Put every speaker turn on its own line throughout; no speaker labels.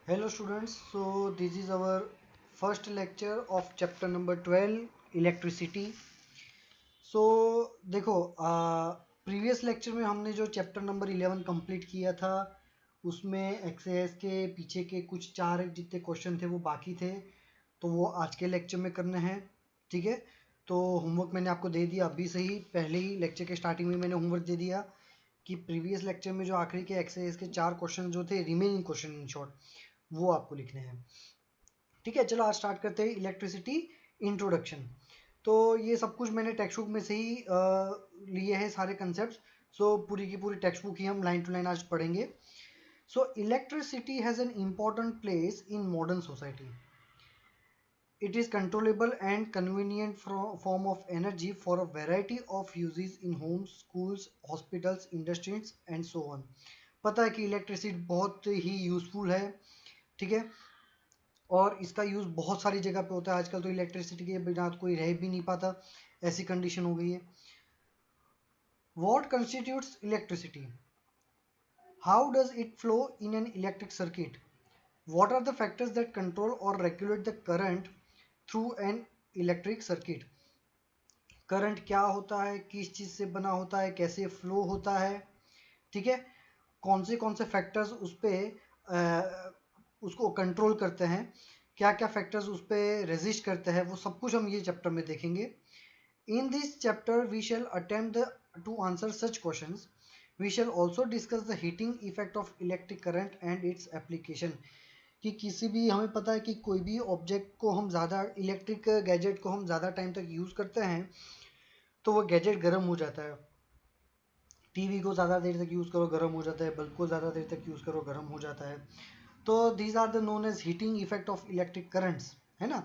Hello students, so this is our first lecture of chapter number 12 electricity. So देखो previous lecture में हमने जो chapter number 11 complete किया था उसमें एक्सएस के पीछे के कुछ चार जितने क्वेश्चन थे वो बाकी थे, तो वो आज के लेक्चर में करने हैं। ठीक है, तो होमवर्क मैंने आपको दे दिया अभी से ही, पहले ही लेक्चर के स्टार्टिंग में मैंने होमवर्क दे दिया कि प्रीवियस लेक्चर में जो आखिरी के एक्सरसाइज के चार क्वेश्चन जो थे रिमेनिंग क्वेश्चन इन शॉर्ट वो आपको लिखने हैं। ठीक है, चलो आज स्टार्ट करते हैं इलेक्ट्रिसिटी इंट्रोडक्शन। तो ये सब कुछ मैंने टेक्स्ट बुक में से ही लिए हैं सारे कंसेप्ट। सो पूरी की पूरी टेक्स्ट बुक ही हम लाइन टू लाइन आज पढ़ेंगे। So electricity has an important place in modern society. It is controllable and convenient form of energy for a variety of uses in homes, schools, hospitals, industries and so on. पता है कि electricity बहुत ही useful है। ठीक है, और इसका use बहुत सारी जगह पे होता है। आजकल तो इलेक्ट्रिसिटी के बिना तो कोई रह भी नहीं पाता, ऐसी कंडीशन हो गई है। What constitutes electricity? How does it flow in an electric circuit? What are the factors that control or regulate the current through an electric circuit? Current क्या होता है, किस चीज़ से बना होता है, कैसे फ्लो होता है, ठीक है, कौन से फैक्टर्स उस पर उसको कंट्रोल करते हैं, क्या क्या फैक्टर्स उस पर रेजिस्ट करते हैं, वो सब कुछ हम ये चैप्टर में देखेंगे। In this chapter we shall attempt to answer such questions. We shall also discuss the heating effect of electric current and its application. कि किसी भी, हमें पता है कि कोई भी ऑब्जेक्ट को हम ज़्यादा, इलेक्ट्रिक गैजेट को हम ज़्यादा टाइम तक यूज़ करते हैं तो वो गैजेट गर्म हो जाता है। टीवी को ज़्यादा देर तक यूज़ करो गर्म हो जाता है, बल्ब को ज़्यादा देर तक यूज़ करो गर्म हो जाता है। तो these are the known as heating effect of electric currents, है ना।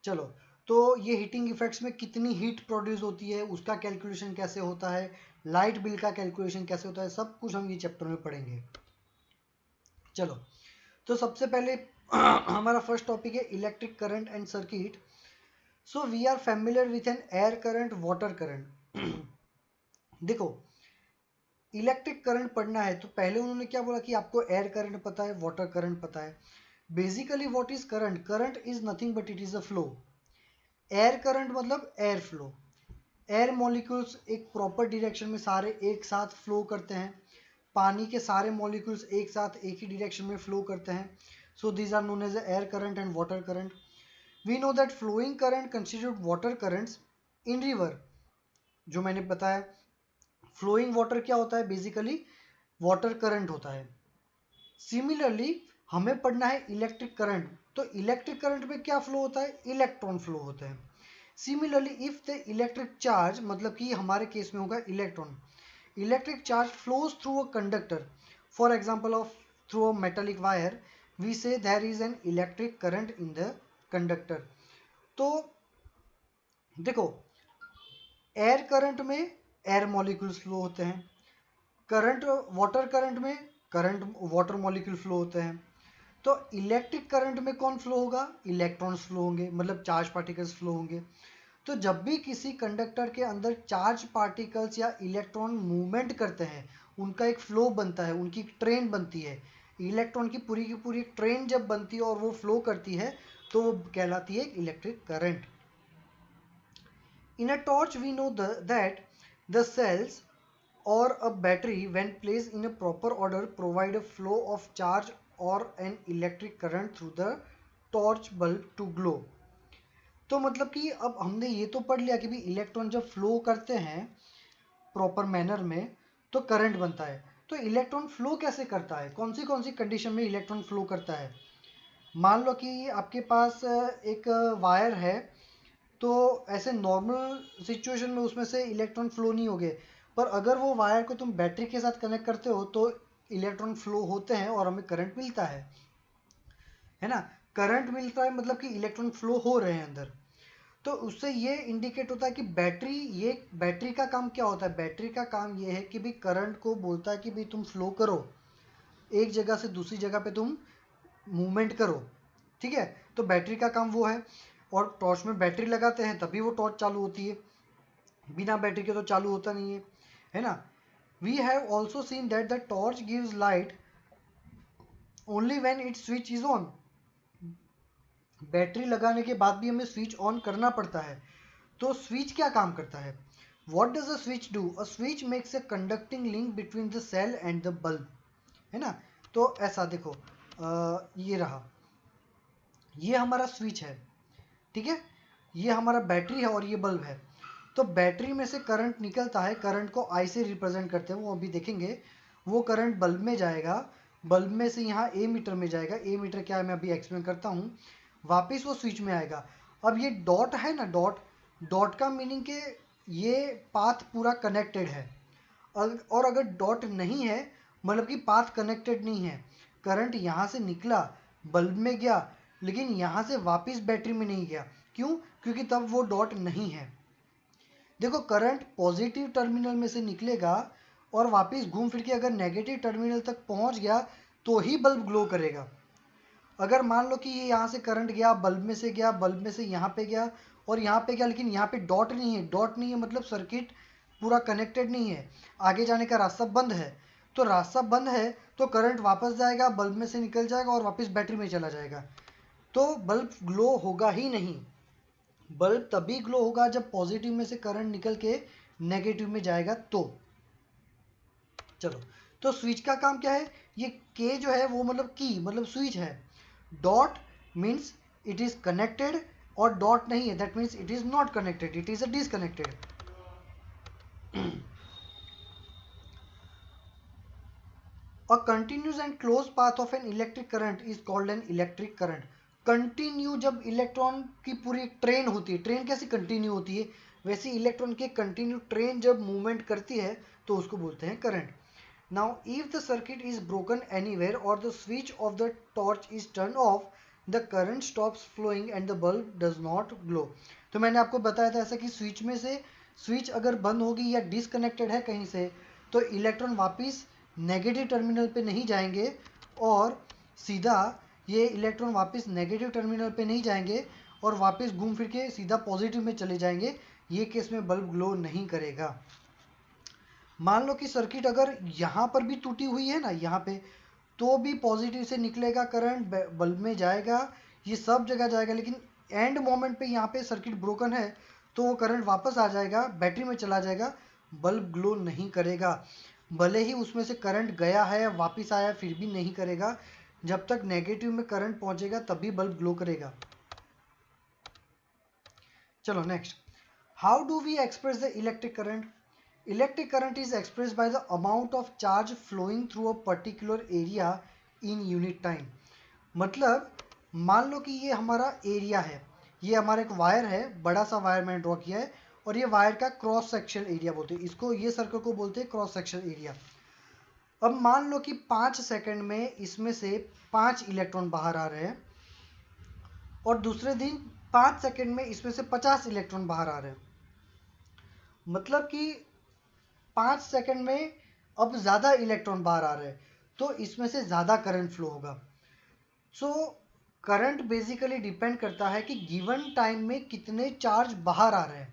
चलो, तो ये हीटिंग इफेक्ट्स में कितनी हीट प्रोड्यूस होती है, उसका कैलकुलेशन कैसे होता है, लाइट बिल का कैलकुलेशन कैसे होता है, सब कुछ हम ये चैप्टर में पढ़ेंगे। चलो, तो सबसे पहले हमारा फर्स्ट टॉपिक है electric current and circuit. So we are familiar with an air current, water current. देखो, इलेक्ट्रिक करंट पढ़ना है तो पहले उन्होंने क्या बोला कि आपको एयर करंट पता है, वाटर करंट पता है. Basically what is current? Current is nothing but it is a flow. Air current मतलब एयर फ्लो. एयर मॉलिक्यूल्स एक प्रॉपर डायरेक्शन में सारे एक साथ फ्लो करते हैं. पानी के सारे मॉलिक्यूल्स एक साथ एक ही डायरेक्शन में फ्लो करते हैं. So these are known as air current and water current. We know that flowing current constitute water currents in river. जो मैंने बताया, फ्लोइंग वाटर क्या होता है, बेसिकली वाटर करंट होता है. सिमिलरली हमें पढ़ना है इलेक्ट्रिक करंट. तो इलेक्ट्रिक करंट में क्या फ्लो होता है, इलेक्ट्रॉन फ्लो होते हैं. Similarly if the electric charge, मतलब कि हमारे केस में होगा electron, electric charge flows through a conductor, for example of through a metallic wire, we say there is an electric current in the conductor. तो देखो, air current में air molecules flow होते हैं. करंट, वाटर करंट में current water molecule flow होते हैं. तो electric current में कौन फ्लो होगा, इलेक्ट्रॉन्स फ्लो होंगे, मतलब चार्ज पार्टिकल्स फ्लो होंगे. तो जब भी किसी कंडक्टर के अंदर चार्ज पार्टिकल्स या इलेक्ट्रॉन मूवमेंट करते हैं, उनका एक फ्लो बनता है, उनकी एक ट्रेन बनती है. इलेक्ट्रॉन की पूरी ट्रेन जब बनती है और वो फ्लो करती है तो वो कहलाती है electric current. In a torch we know that the cells or a battery when placed in a proper order provide a flow of charge or an electric current through the torch bulb to glow. तो मतलब कि अब हमने ये तो पढ़ लिया कि भी इलेक्ट्रॉन जब फ्लो करते हैं प्रॉपर मैनर में तो करंट बनता है. तो इलेक्ट्रॉन फ्लो कैसे करता है, कौन सी कंडीशन में इलेक्ट्रॉन फ्लो करता है. मान लो कि आपके पास एक वायर है, तो ऐसे नॉर्मल सिचुएशन में उसमें से इलेक्ट्रॉन फ्लो नहीं होंगे, पर अगर वो वायर को तुम बैटरी के साथ कनेक्ट करते हो तो इलेक्ट्रॉन फ्लो होते हैं और हमें करंट मिलता है ना. करंट मिलता है मतलब कि इलेक्ट्रॉन फ्लो हो रहे हैं अंदर. तो उससे ये इंडिकेट होता है कि बैटरी, ये बैटरी का काम क्या होता है, बैटरी का काम ये है कि भी करंट को बोलता है कि भी तुम फ्लो करो, एक जगह से दूसरी जगह पे तुम मूवमेंट करो. ठीक है, तो बैटरी का काम वो है. और टॉर्च में बैटरी लगाते हैं तभी वो टॉर्च चालू होती है, बिना बैटरी के तो चालू होता नहीं है ना. We have also seen that the torch gives light only when it switch is on. Battery लगाने के बाद भी हमें स्विच ऑन करना पड़ता है। तो स्विच क्या काम करता है? What does a switch do? A switch makes a conducting link between the cell and the bulb, है ना। तो ऐसा देखो, ये रहा, ये हमारा स्विच है, ठीक है, ये हमारा बैटरी है और ये बल्ब है। तो बैटरी में से करंट निकलता है, करंट को आई से रिप्रेजेंट करते हैं, वो अभी देखेंगे। वो करंट बल्ब में जाएगा, बल्ब में से यहाँ ए मीटर में जाएगा, ए मीटर क्या है मैं अभी एक्सप्लेन करता हूँ, वापस वो स्विच में आएगा। अब ये डॉट है ना, डॉट, डॉट का मीनिंग के ये पाथ पूरा कनेक्टेड है। और अगर डॉट नहीं है मतलब कि पाथ कनेक्टेड नहीं है, करंट यहाँ से निकला, बल्ब में गया, लेकिन यहाँ से वापस बैटरी में नहीं गया। क्यों? क्योंकि तब वो डॉट नहीं है। देखो, करंट पॉजिटिव टर्मिनल में से निकलेगा और वापस घूम फिर के अगर नेगेटिव टर्मिनल तक पहुंच गया तो ही बल्ब ग्लो करेगा। अगर मान लो कि ये यहाँ से करंट गया, बल्ब में से गया, बल्ब में से यहाँ पे गया और यहाँ पे गया, लेकिन यहाँ पे डॉट नहीं है, डॉट नहीं है मतलब सर्किट पूरा कनेक्टेड नहीं है, आगे जाने का रास्ता बंद है। तो रास्ता बंद है तो करंट वापस जाएगा, बल्ब में से निकल जाएगा और वापस बैटरी में चला जाएगा, तो बल्ब ग्लो होगा ही नहीं। बल्ब तभी ग्लो होगा जब पॉजिटिव में से करंट निकल के नेगेटिव में जाएगा तो। चलो, तो स्विच का काम क्या है? ये के जो है वो मतलब की मतलब स्विच है। Dot means it is connected और डॉट नहीं है that means it is not connected, it is a disconnected. A continuous and closed path of an electric current is called an electric current. Continue जब electron की पूरी train होती है, train कैसी continue होती है, वैसे इलेक्ट्रॉन की कंटिन्यू ट्रेन जब मूवमेंट करती है तो उसको बोलते हैं current. Now if the circuit is broken anywhere और the switch of the torch is turn off, the current stops flowing and the bulb does not glow. तो मैंने आपको बताया था ऐसा कि स्विच में से स्विच अगर बंद होगी या डिसकनेक्टेड है कहीं से तो इलेक्ट्रॉन वापस नेगेटिव टर्मिनल पे नहीं जाएंगे और सीधा ये इलेक्ट्रॉन वापस नेगेटिव टर्मिनल पे नहीं जाएंगे और वापस घूम फिर के सीधा पॉजिटिव में चले जाएंगे। ये केस में बल्ब ग्लो नहीं करेगा। मान लो कि सर्किट अगर यहाँ पर भी टूटी हुई है ना, यहाँ पे, तो भी पॉजिटिव से निकलेगा करंट, बल्ब में जाएगा, ये सब जगह जाएगा, लेकिन एंड मोमेंट पे यहाँ पे सर्किट ब्रोकन है तो वो करंट वापस आ जाएगा, बैटरी में चला जाएगा, बल्ब ग्लो नहीं करेगा। भले ही उसमें से करंट गया है वापस आया फिर भी नहीं करेगा, जब तक नेगेटिव में करंट पहुंचेगा तभी बल्ब ग्लो करेगा। चलो next, how do we express the electric current? Electric current is expressed by the amount of charge flowing through a particular area in unit time. मतलब मान लो कि ये हमारा एरिया है, ये हमारा एक वायर है, बड़ा सा वायर मैंने ड्रॉ किया है और ये वायर का क्रॉस सेक्शन एरिया बोलते हैं इसको, ये सर्कल को बोलते हैं क्रॉस सेक्शन एरिया। अब मान लो कि 5 सेकंड में इसमें से 5 इलेक्ट्रॉन बाहर आ रहे हैं और दूसरे दिन 5 सेकंड में इसमें से 50 इलेक्ट्रॉन बाहर आ रहे हैं। मतलब कि 5 सेकंड में अब ज़्यादा इलेक्ट्रॉन बाहर आ रहे हैं तो इसमें से ज़्यादा करंट फ्लो होगा। सो करंट बेसिकली डिपेंड करता है कि गिवन टाइम में कितने चार्ज बाहर आ रहे हैं,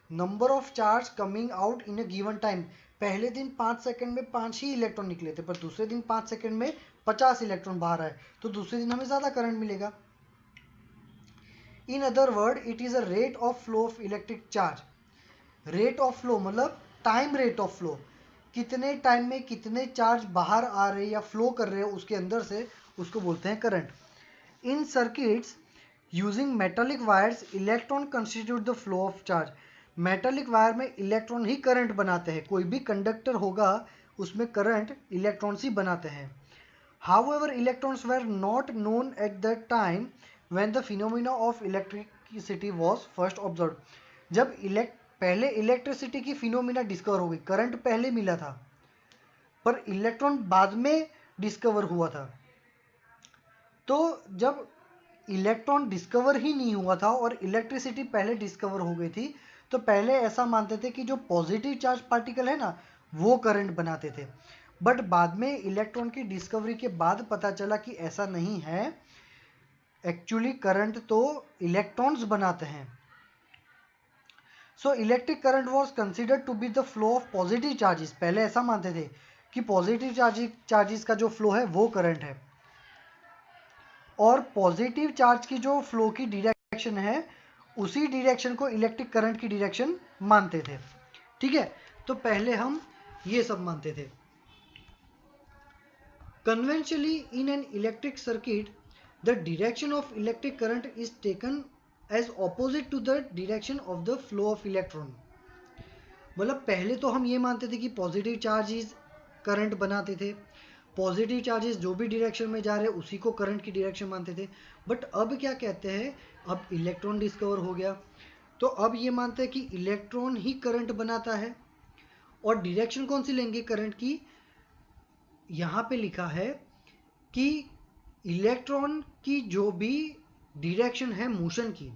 number of charge coming out in a given time. पहले दिन 5 सेकंड में 5 ही इलेक्ट्रॉन निकले थे पर दूसरे दिन 5 सेकंड में 50 इलेक्ट्रॉन बाहर आए तो दूसरे दिन हमें ज़्यादा करंट मिलेगा। In other word it is a rate of flow of electric charge. Rate of flow मतलब टाइम रेट ऑफ फ्लो, कितने टाइम में कितने चार्ज बाहर आ रहे या फ्लो कर रहे हैं उसके अंदर से, उसको बोलते हैं current. In circuits using metallic wires electron constitute the flow of charge. Metallic wire में इलेक्ट्रॉन ही करंट बनाते हैं, कोई भी कंडक्टर होगा उसमें करंट इलेक्ट्रॉन्स ही बनाते हैं। However electrons were not known at the time when the phenomena of electricity was first observe. जब पहले इलेक्ट्रिसिटी की फिनोमिना डिस्कवर हो गई, करंट पहले मिला था पर इलेक्ट्रॉन बाद में डिस्कवर हुआ था। तो जब इलेक्ट्रॉन डिस्कवर ही नहीं हुआ था और इलेक्ट्रिसिटी पहले डिस्कवर हो गई थी तो पहले ऐसा मानते थे कि जो पॉजिटिव चार्ज पार्टिकल है ना वो करंट बनाते थे, बट बाद में इलेक्ट्रॉन की डिस्कवरी के बाद पता चला कि ऐसा नहीं है, एक्चुअली करंट तो इलेक्ट्रॉन्स बनाते हैं। So electric current was considered to be the flow of positive charges. पहले ऐसा मानते थे कि पॉजिटिव चार्जेस का जो फ्लो है वो करंट है। और पॉजिटिव चार्ज की जो फ्लो की डायरेक्शन है उसी डायरेक्शन को इलेक्ट्रिक करंट की डायरेक्शन मानते थे। ठीक है, तो पहले हम ये सब मानते थे। Conventionally in an electric circuit the direction of electric current is taken as opposite to the direction of the flow of electron. मतलब पहले तो हम ये मानते थे कि पॉजिटिव चार्जेस करंट बनाते थे, पॉजिटिव चार्जेस जो भी डायरेक्शन में जा रहे हैं उसी को करंट की डायरेक्शन मानते थे। बट अब क्या कहते हैं, अब इलेक्ट्रॉन डिस्कवर हो गया तो अब ये मानते हैं कि इलेक्ट्रॉन ही करंट बनाता है। और डायरेक्शन कौन सी लेंगे करंट की, यहाँ पे लिखा है कि इलेक्ट्रॉन की जो भी डायरेक्शन है मोशन की,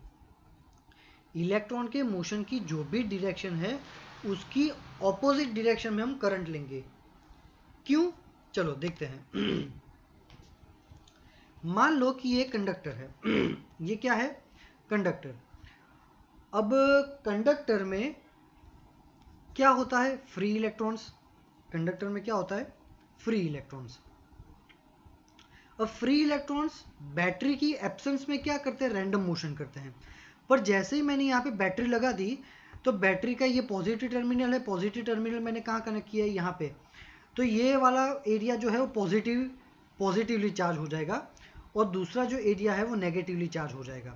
इलेक्ट्रॉन के मोशन की जो भी डायरेक्शन है उसकी ऑपोजिट डायरेक्शन में हम करंट लेंगे। क्यों, चलो देखते हैं। मान लो कि ये कंडक्टर है। ये क्या है, कंडक्टर। अब कंडक्टर में क्या होता है, फ्री इलेक्ट्रॉन्स। कंडक्टर में क्या होता है, फ्री इलेक्ट्रॉन्स। अब फ्री इलेक्ट्रॉन्स बैटरी की एब्सेंस में क्या करते हैं, रैंडम मोशन करते हैं। पर जैसे ही मैंने यहाँ पे बैटरी लगा दी तो बैटरी का ये पॉजिटिव टर्मिनल है, पॉजिटिव टर्मिनल मैंने कहाँ कनेक्ट किया है, यहाँ पे। तो ये वाला एरिया जो है वो पॉजिटिवली चार्ज हो जाएगा और दूसरा जो एरिया है वो नेगेटिवली चार्ज हो जाएगा।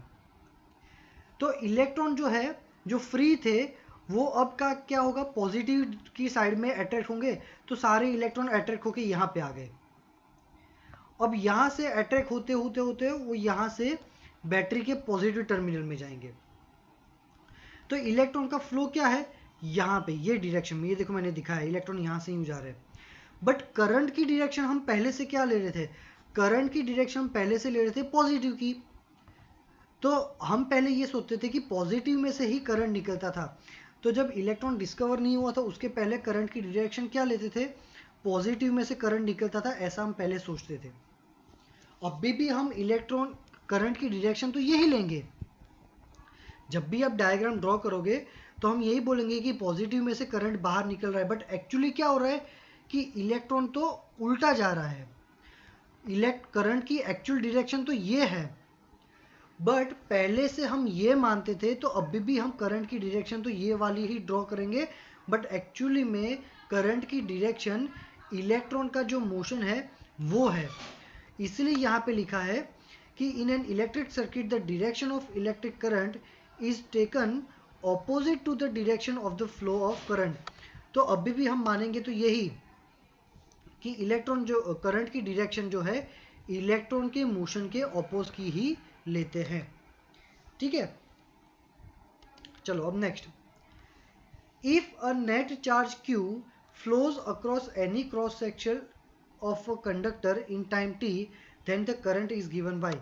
तो इलेक्ट्रॉन जो है जो फ्री थे वो अब का क्या होगा, पॉजिटिव की साइड में अट्रैक्ट होंगे, तो सारे इलेक्ट्रॉन अट्रैक्ट होके यहाँ पे आ गए। अब यहाँ से अट्रैक्ट होते होते होते वो यहाँ से बैटरी के पॉजिटिव टर्मिनल में जाएंगे। तो इलेक्ट्रॉन का फ्लो क्या है, यहाँ पे ये डायरेक्शन में, ये देखो मैंने दिखाया इलेक्ट्रॉन यहाँ से ही जा रहे हैं। बट करंट की डायरेक्शन हम पहले से क्या ले रहे थे, करंट की डायरेक्शन हम पहले से ले रहे थे पॉजिटिव की। तो हम पहले ये सोचते थे कि पॉजिटिव में से ही करंट निकलता था। तो जब इलेक्ट्रॉन डिस्कवर नहीं हुआ था उसके पहले करंट की डायरेक्शन क्या लेते थे, पॉजिटिव में से करंट निकलता था, ऐसा हम पहले सोचते थे। अभी भी हम इलेक्ट्रॉन करंट की डायरेक्शन तो यही लेंगे। जब भी आप डायग्राम ड्रॉ करोगे तो हम यही बोलेंगे कि पॉजिटिव में से करंट बाहर निकल रहा है, बट एक्चुअली क्या हो रहा है कि इलेक्ट्रॉन तो उल्टा जा रहा है। करंट की एक्चुअल डायरेक्शन तो ये है, बट पहले से हम ये मानते थे तो अभी भी हम करंट की डायरेक्शन तो ये वाली ही ड्रॉ करेंगे। बट एक्चुअली में करंट की डायरेक्शन इलेक्ट्रॉन का जो मोशन है वो है। इसलिए यहाँ पे लिखा है कि in an electric circuit the direction of electric current is taken opposite to the direction of the flow of current. तो अभी भी हम मानेंगे तो यही कि इलेक्ट्रॉन जो करंट की डायरेक्शन जो है इलेक्ट्रॉन के मोशन के ऑपोज की ही लेते हैं। ठीक है, चलो अब next. If a net charge Q flows across any cross section of a conductor in time t then the current is given by.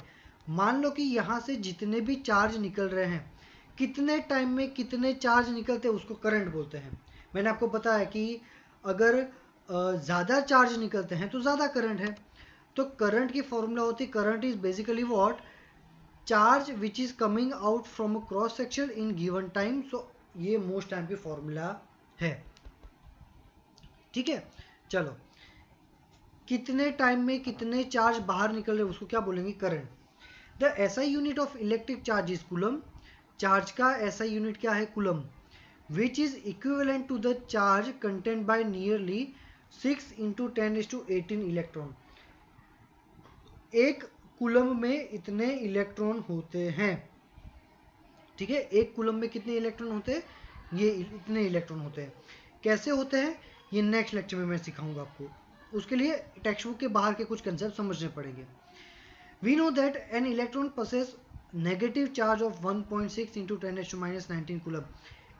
मान लो कि यहाँ से जितने भी चार्ज निकल रहे हैं, कितने टाइम में कितने चार्ज निकलते हैं उसको करंट बोलते हैं। मैंने आपको बताया कि अगर ज़्यादा चार्ज निकलते हैं तो ज़्यादा करंट है। तो करंट की फॉर्मूला होती है, current is basically what, charge which is coming out from a cross section in given time. So ये मोस्ट टाइम की फॉर्मूला है। ठीक है, चलो कितने टाइम में कितने चार्ज बाहर निकल रहे हैं उसको क्या बोलेंगे, current. The SI unit of electric charge is coulomb. Charge का एसआई यूनिट क्या है, coulomb, which is equivalent to the charge content by nearly 6 × 10⁸ electron. एक कूलम में इतने इलेक्ट्रॉन होते हैं। ठीक है, एक कूलम में कितने इलेक्ट्रॉन होते हैं, ये इतने इलेक्ट्रॉन होते हैं। कैसे होते हैं ये नेक्स्ट लेक्चर में मैं सिखाऊंगा आपको। उसके लिए टेक्स्ट बुक के बाहर के कुछ कंसेप्ट समझने पड़ेंगे। We know that an electron possess negative charge of 1.6 × 10⁻19 coulomb.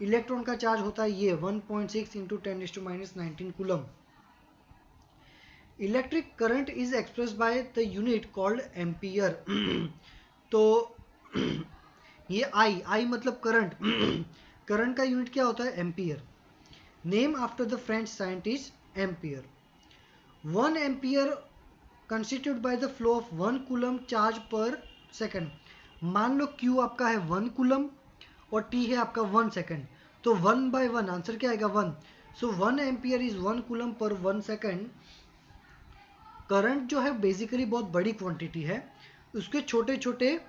Electron का चार्ज होता है ये 1.6 × 10⁻19 coulomb. Electric current is express by the unit called ampere. तो ये आई मतलब करंट, करंट का यूनिट क्या होता है, ampere. Name after the French scientist ampere. 1 ampere constitute by the flow of 1 coulomb charge पर सेकंड। मान लो Q आपका है 1 कूलम और T है आपका 1 सेकंड, तो 1/1 आंसर क्या आएगा, 1। सो 1 ampere is 1 coulomb per 1 second. Current जो है बेसिकली बहुत बड़ी क्वांटिटी है, उसके छोटे छोटे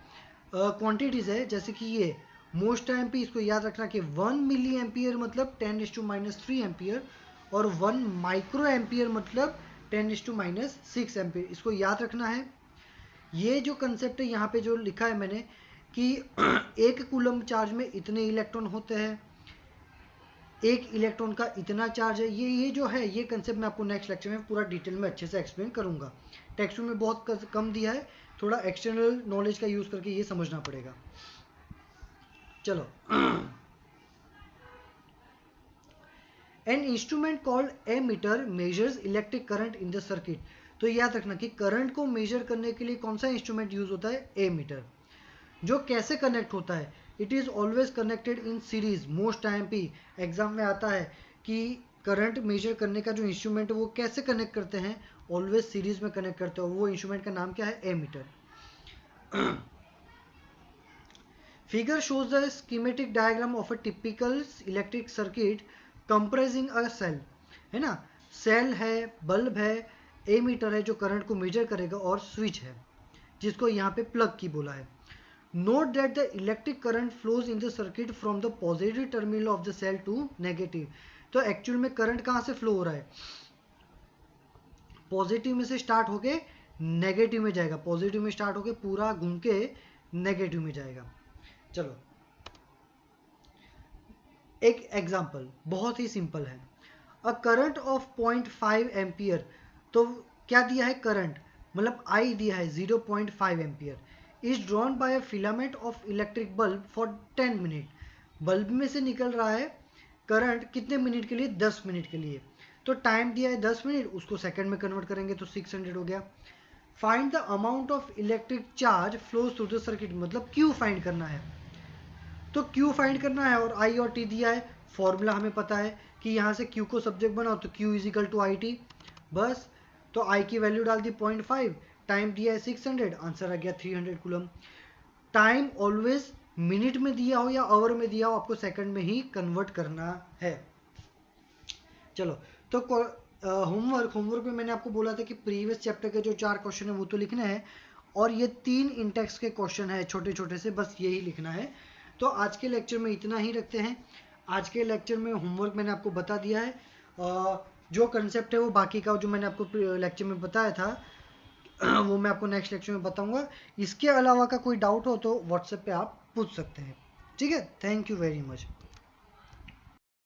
क्वांटिटीज है, जैसे कि ये मोस्ट टाइम पे, इसको याद रखना कि 1 मिली एम्पियर मतलब 10⁻³ एम्पियर, और 1 माइक्रो एम्पियर मतलब 10⁻6 एम्पियर, इसको याद रखना है। ये जो कंसेप्ट है यहाँ पे जो लिखा है मैंने कि 1 कूलम चार्ज में इतने इलेक्ट्रॉन होते हैं, 1 इलेक्ट्रॉन का इतना चार्ज है, ये जो है ये कंसेप्ट मैं आपको नेक्स्ट लेक्चर में पूरा डिटेल में अच्छे से एक्सप्लेन करूंगा। टेक्स्ट में बहुत कम दिया है, थोड़ा एक्सटर्नल नॉलेज का यूज करके ये समझना पड़ेगा। चलो, an instrument called ammeter measures electric current in the circuit. तो याद रखना कि करंट को मेजर करने के लिए कौन सा इंस्ट्रूमेंट यूज होता है, एमीटर। जो कैसे कनेक्ट होता है, it is always connected in series. Most time पे एग्जाम में आता है कि करंट मेजर करने का जो इंस्ट्रूमेंट है वो कैसे कनेक्ट करते हैं, ऑलवेज सीरीज में कनेक्ट करते हो। वो इंस्ट्रूमेंट का नाम क्या है, ammeter. Figure shows the schematic diagram of a typical electric circuit compressing a cell, है ना। सेल है, बल्ब है, एमीटर है जो करंट को मेजर करेगा, और स्विच है जिसको यहाँ पे प्लग की बोला है। Note that the electric current flows in the circuit from the positive terminal of the cell to negative. तो एक्चुअल में करंट कहाँ से फ्लो हो रहा है, पॉजिटिव में से स्टार्ट होके नेगेटिव में जाएगा, पॉजिटिव में स्टार्ट होके पूरा घूम के नेगेटिव में जाएगा। चलो, एक एग्जांपल बहुत ही सिंपल है। अ करंट ऑफ 0.5 एम्पियर, तो क्या दिया है करंट, मतलब आई दिया है 0.5 ampere, is drawn by a filament of electric bulb for 10 minute. Bulb में से निकल रहा है करंट कितने मिनट के लिए, 10 मिनट के लिए। तो टाइम दिया है 10 मिनट, उसको सेकंड में कन्वर्ट करेंगे तो 600 हो गया। Find the amount of electric charge flows through the circuit, मतलब क्यू फाइंड करना है। तो क्यू फाइंड करना है और आई और टी दिया है, फॉर्मूला हमें पता है कि यहाँ से क्यू को सब्जेक्ट बनाओ तो Q is equal to I T, बस। तो आई की वैल्यू डाल दी 0.5, टाइम दिया है 600, आंसर आ गया 300 कूलम। टाइम ऑलवेज मिनट में दिया हो या आवर में दिया हो, आपको सेकंड में ही कन्वर्ट करना है। चलो, तो होमवर्क में मैंने आपको बोला था कि प्रीवियस चैप्टर के जो 4 क्वेश्चन है वो तो लिखने हैं, और ये 3 इंटेक्स के क्वेश्चन है छोटे छोटे से, बस यही लिखना है। तो आज के लेक्चर में इतना ही रखते हैं। आज के लेक्चर में होमवर्क मैंने आपको बता दिया है, जो कंसेप्ट है वो बाकी का जो मैंने आपको लेक्चर में बताया था वो मैं आपको नेक्स्ट लेक्चर में बताऊंगा। इसके अलावा का कोई डाउट हो तो व्हाट्सएप पे आप पूछ सकते हैं। ठीक है, थैंक यू वेरी मच।